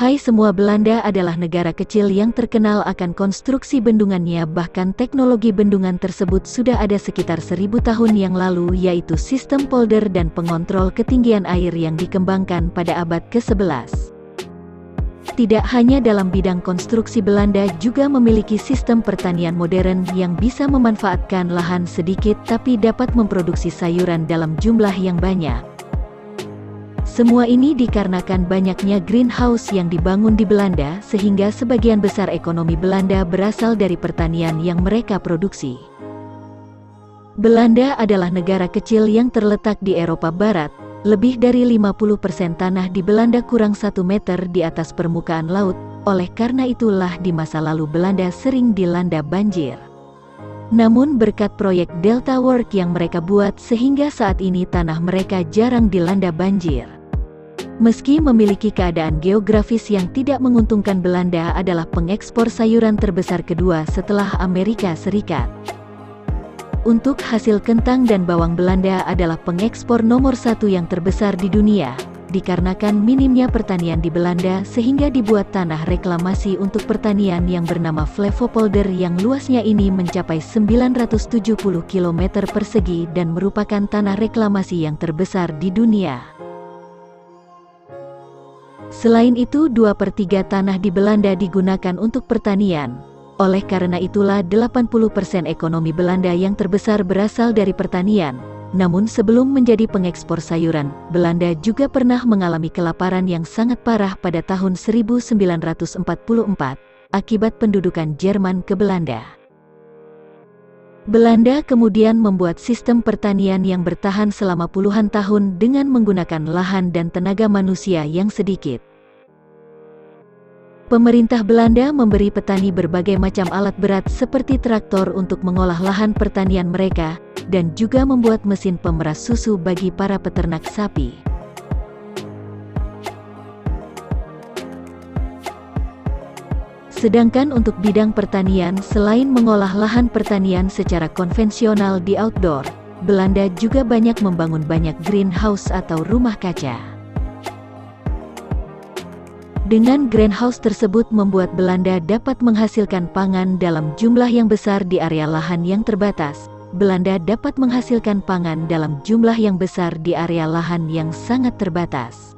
Hai semua, Belanda adalah negara kecil yang terkenal akan konstruksi bendungannya, bahkan teknologi bendungan tersebut sudah ada sekitar 1000 tahun yang lalu, yaitu sistem polder dan pengontrol ketinggian air yang dikembangkan pada abad ke-11. Tidak hanya dalam bidang konstruksi, Belanda juga memiliki sistem pertanian modern yang bisa memanfaatkan lahan sedikit tapi dapat memproduksi sayuran dalam jumlah yang banyak. Semua ini dikarenakan banyaknya greenhouse yang dibangun di Belanda, sehingga sebagian besar ekonomi Belanda berasal dari pertanian yang mereka produksi. Belanda adalah negara kecil yang terletak di Eropa Barat. Lebih dari 50% tanah di Belanda kurang 1 meter di atas permukaan laut. Oleh karena itulah di masa lalu Belanda sering dilanda banjir. Namun berkat proyek Delta Work yang mereka buat, sehingga saat ini tanah mereka jarang dilanda banjir. Meski memiliki keadaan geografis yang tidak menguntungkan, Belanda adalah pengekspor sayuran terbesar kedua setelah Amerika Serikat. Untuk hasil kentang dan bawang, Belanda adalah pengekspor nomor 1 yang terbesar di dunia. Dikarenakan minimnya pertanian di Belanda, sehingga dibuat tanah reklamasi untuk pertanian yang bernama Flevopolder, yang luasnya ini mencapai 970 km persegi dan merupakan tanah reklamasi yang terbesar di dunia. Selain itu, 2/3 tanah di Belanda digunakan untuk pertanian. Oleh karena itulah 80% ekonomi Belanda yang terbesar berasal dari pertanian. Namun sebelum menjadi pengekspor sayuran, Belanda juga pernah mengalami kelaparan yang sangat parah pada tahun 1944, akibat pendudukan Jerman ke Belanda. Belanda kemudian membuat sistem pertanian yang bertahan selama puluhan tahun dengan menggunakan lahan dan tenaga manusia yang sedikit. Pemerintah Belanda memberi petani berbagai macam alat berat seperti traktor untuk mengolah lahan pertanian mereka, dan juga membuat mesin pemeras susu bagi para peternak sapi. Sedangkan untuk bidang pertanian, selain mengolah lahan pertanian secara konvensional di outdoor, Belanda juga banyak membangun banyak greenhouse atau rumah kaca. Dengan greenhouse tersebut membuat Belanda dapat menghasilkan pangan dalam jumlah yang besar di area lahan yang terbatas. Belanda dapat menghasilkan pangan dalam jumlah yang besar di area lahan yang sangat terbatas.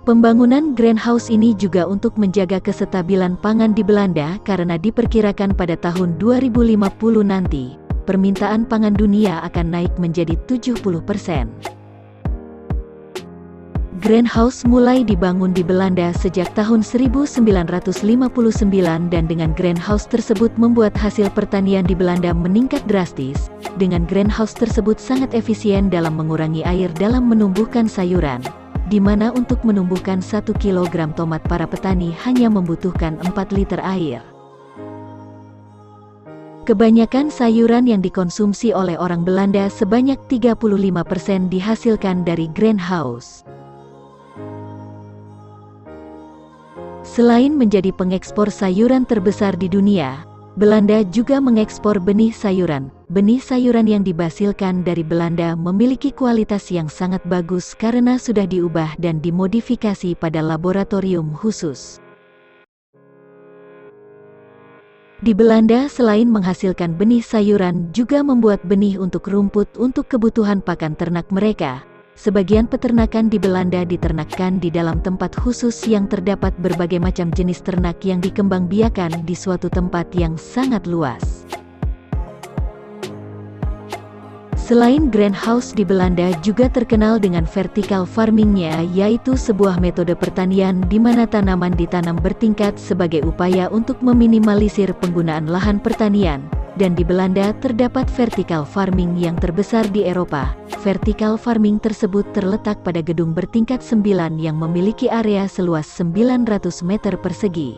Pembangunan greenhouse ini juga untuk menjaga kestabilan pangan di Belanda, karena diperkirakan pada tahun 2050 nanti, permintaan pangan dunia akan naik menjadi 70%. Greenhouse mulai dibangun di Belanda sejak tahun 1959 dan dengan greenhouse tersebut membuat hasil pertanian di Belanda meningkat drastis. Dengan greenhouse tersebut sangat efisien dalam mengurangi air dalam menumbuhkan sayuran, di mana untuk menumbuhkan 1 kg tomat para petani hanya membutuhkan 4 liter air. Kebanyakan sayuran yang dikonsumsi oleh orang Belanda sebanyak 35% dihasilkan dari greenhouse. Selain menjadi pengekspor sayuran terbesar di dunia, Belanda juga mengekspor benih sayuran. Benih sayuran yang dihasilkan dari Belanda memiliki kualitas yang sangat bagus karena sudah diubah dan dimodifikasi pada laboratorium khusus. Di Belanda selain menghasilkan benih sayuran, juga membuat benih untuk rumput untuk kebutuhan pakan ternak mereka. Sebagian peternakan di Belanda diternakkan di dalam tempat khusus yang terdapat berbagai macam jenis ternak yang dikembangbiakan di suatu tempat yang sangat luas. Selain greenhouse, di Belanda juga terkenal dengan vertical farming-nya, yaitu sebuah metode pertanian di mana tanaman ditanam bertingkat sebagai upaya untuk meminimalisir penggunaan lahan pertanian. Dan di Belanda terdapat vertical farming yang terbesar di Eropa. Vertical farming tersebut terletak pada gedung bertingkat 9 yang memiliki area seluas 900 meter persegi.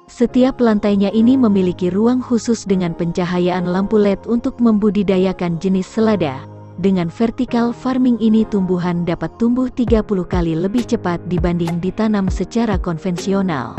Setiap lantainya ini memiliki ruang khusus dengan pencahayaan lampu LED untuk membudidayakan jenis selada. Dengan vertical farming ini tumbuhan dapat tumbuh 30 kali lebih cepat dibanding ditanam secara konvensional.